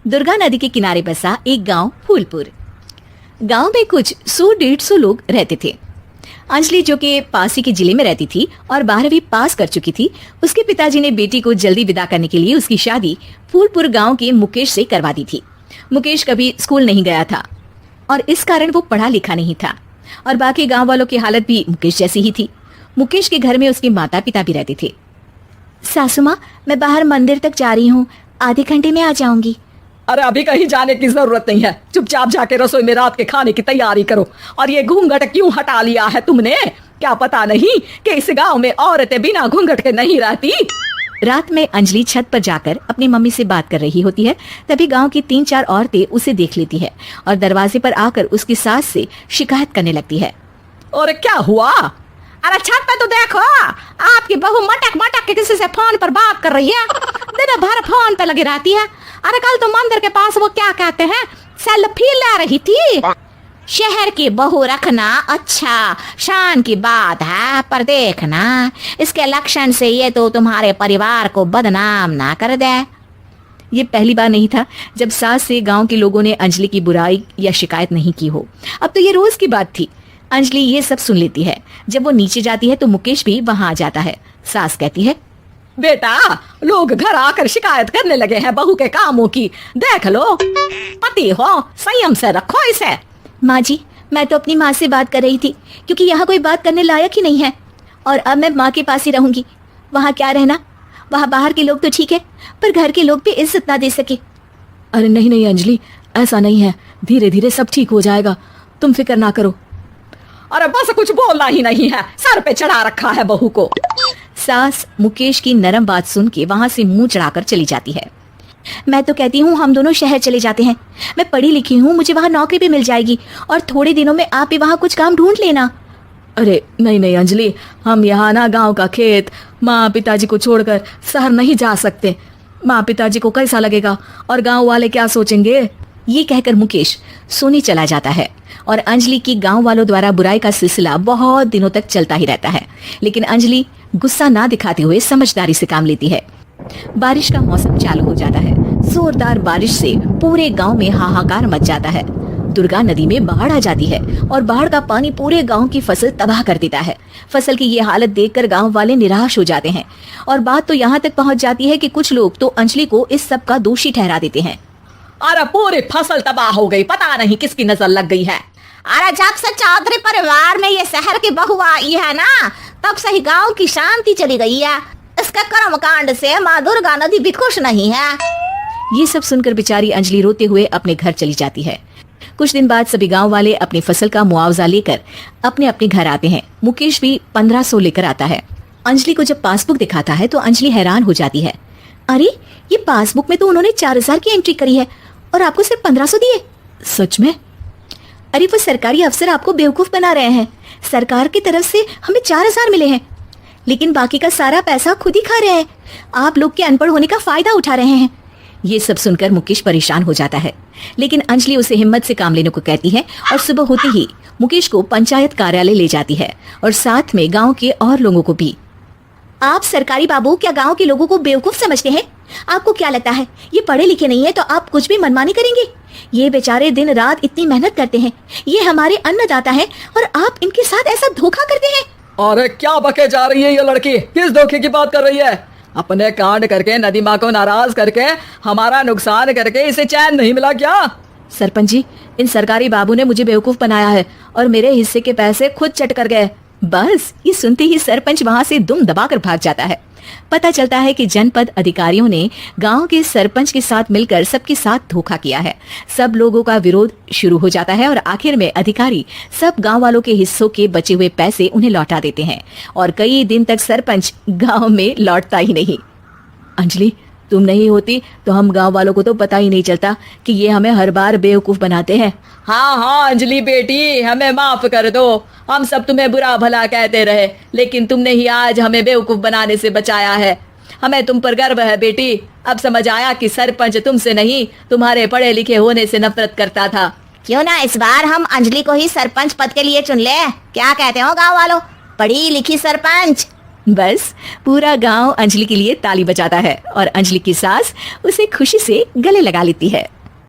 दुर्गा नदी के किनारे बसा एक गांव फूलपुर। गांव में कुछ 100-150 लोग रहते थे। अंजलि, जो कि पास ही के जिले में रहती थी और 12वीं पास कर चुकी थी, उसके पिताजी ने बेटी को जल्दी विदा करने के लिए उसकी शादी फूलपुर गांव के मुकेश से करवा दी थी। मुकेश कभी स्कूल नहीं गया था और इस कारण वो पढ़ा लिखा नहीं था और बाकी गांव वालों की हालत भी मुकेश जैसी ही थी। मुकेश के घर में उसके माता पिता भी रहते थे। सासू माँ, मैं बाहर मंदिर तक जा रही हूँ, आधे घंटे में आ जाऊंगी। अरे अभी कहीं जाने की जरूरत नहीं है, चुपचाप जाके रसोई में रात के खाने की तैयारी करो। और ये घूंघट क्यों हटा लिया है तुमने? क्या पता नहीं कि इस गांव में औरतें बिना घूंघट के नहीं रहती। रात में अंजलि छत पर जाकर अपनी मम्मी से बात कर रही होती है। तभी गांव की 3-4 औरतें उसे देख लेती है और दरवाजे पर आकर उसकी सास से शिकायत करने लगती है। और क्या हुआ? अरे छत पे तो देखो, आपकी बहू मटक मटक के किसी से फोन पर बात कर रही है, दिन भर फोन पे लगी रहती है। अरे कल तो मंदिर के पास वो क्या कहते हैं, सेल्फी ले रही थी। शहर की बहू रखना अच्छा शान की बात है, पर देखना इसके लक्षण से ये तो तुम्हारे परिवार को बदनाम ना कर दे। ये पहली बार नहीं था जब सास से गांव के लोगों ने अंजलि की बुराई या शिकायत नहीं की हो। अब तो ये रोज की बात थी। अंजलि ये सब सुन लेती है। जब वो नीचे जाती है तो मुकेश भी वहां आ जाता है। सास कहती है, बेटा, लोग घर आकर शिकायत करने लगे हैं बहू के कामों की, देख लो। पति हो, संयम से रखो इसे। माँ जी, मैं तो अपनी माँ से बात कर रही थी क्योंकि यहाँ कोई बात करने लायक ही नहीं है और अब मैं माँ के पास ही रहूंगी। वहाँ क्या रहना, वहाँ बाहर के लोग तो ठीक है पर घर के लोग भी इज्जत ना दे सके। अरे नहीं नहीं अंजलि, ऐसा नहीं है, धीरे धीरे सब ठीक हो जाएगा, तुम फिक्र ना करो। अरे बस कुछ बोलना ही नहीं है, सर पे चढ़ा रखा है बहू को। सास मुकेश की नरम बात सुन के वहां से मुंह चढ़ाकर चली जाती है। मैं तो कहती हूँ हम दोनों शहर चले जाते हैं। मैं पढ़ी लिखी हूँ, मुझे वहाँ नौकरी भी मिल जाएगी और थोड़े दिनों में आप भी वहाँ कुछ काम ढूंढ लेना। अरे नहीं नहीं अंजलि, हम यहाँ ना गांव का खेत, माँ पिताजी को छोड़कर शहर नहीं जा सकते। माँ पिताजी को कैसा लगेगा और गांव वाले क्या सोचेंगे? ये कहकर मुकेश सोने चला जाता है और अंजलि की गांव वालों द्वारा बुराई का सिलसिला बहुत दिनों तक चलता ही रहता है। लेकिन अंजलि गुस्सा ना दिखाते हुए समझदारी से काम लेती है। बारिश का मौसम चालू हो जाता है। जोरदार बारिश से पूरे गांव में हाहाकार मच जाता है। दुर्गा नदी में बाढ़ आ जाती है और बाढ़ का पानी पूरे गांव की फसल तबाह कर देता है। फसल की ये हालत देखकर गांव वाले निराश हो जाते हैं और बात तो यहाँ तक पहुँच जाती है कि कुछ लोग तो अंजलि को इस सब का दोषी ठहरा देते हैं। अरे पूरी फसल तबाह हो गई, पता नहीं किसकी नजर लग गई है। अरे जब से चौधरी परिवार में ये शहर की बहू आई है ना, तब से ही गांव की शांति चली गई है। इसके कर्म कांड से माँ दुर्गा नदी भी खुश नहीं है। ये सब सुनकर बेचारी अंजलि रोते हुए अपने घर चली जाती है। कुछ दिन बाद सभी गांव वाले अपनी फसल का मुआवजा लेकर अपने अपने घर आते हैं। मुकेश भी 1500 लेकर आता है। अंजलि को जब पासबुक दिखाता है तो अंजलि हैरान हो जाती है। अरे, ये पासबुक में तो उन्होंने 4000 की एंट्री करी है और आपको सिर्फ 1500 दिए। सच में? अरे वो सरकारी अफसर आपको बेवकूफ बना रहे हैं। सरकार की तरफ से हमें 4000 मिले हैं, लेकिन बाकी का सारा पैसा खुद ही खा रहे हैं। आप लोग के अनपढ़ होने का फायदा उठा रहे हैं। ये सब सुनकर मुकेश परेशान हो जाता है, लेकिन अंजलि उसे हिम्मत से काम लेने को कहती है और सुबह होते ही मुकेश को पंचायत कार्यालय ले जाती है और साथ में गाँव के और लोगों को भी। आप सरकारी बाबू क्या गाँव के लोगों को बेवकूफ समझते हैं? आपको क्या लगता है ये पढ़े लिखे नहीं है तो आप कुछ भी मनमानी करेंगे? ये बेचारे दिन रात इतनी मेहनत करते हैं, ये हमारे अन्नदाता हैं और आप इनके साथ ऐसा धोखा करते हैं। अरे क्या बके जा रही है ये लड़की, किस धोखे की बात कर रही है? अपने कांड करके नदी माँ को नाराज करके हमारा नुकसान करके इसे चैन नहीं मिला क्या? सरपंच जी, इन सरकारी बाबू ने मुझे बेवकूफ बनाया है और मेरे हिस्से के पैसे खुद चट कर गए। बस ये सुनते ही सरपंच वहां से दुम दबाकर भाग जाता है। पता चलता है कि जनपद अधिकारियों ने गांव के सरपंच के साथ मिलकर सबके साथ धोखा किया है। सब लोगों का विरोध शुरू हो जाता है और आखिर में अधिकारी सब गांव वालों के हिस्सों के बचे हुए पैसे उन्हें लौटा देते हैं और कई दिन तक सरपंच गांव में लौटता ही नहीं। अंजलि, तुम नहीं होती तो हम गांव वालों को तो पता ही नहीं चलता कि ये हमें हर बार बेवकूफ बनाते हैं। हाँ हाँ अंजलि बेटी, हमें माफ कर दो। हम सब तुम्हें बुरा भला कहते रहे, लेकिन तुमने ही आज हमें बेवकूफ बनाने से बचाया है। हमें तुम पर गर्व है बेटी। अब समझ आया कि सरपंच तुमसे नहीं, तुम्हारे पढ़े लिखे होने से नफरत करता था। क्यों ना इस बार हम अंजलि को ही सरपंच पद के लिए चुन ले? क्या कहते हो गाँव वालों? पढ़ी लिखी सरपंच। बस पूरा गांव अंजलि के लिए ताली बजाता है और अंजलि की सास उसे खुशी से गले लगा लेती है।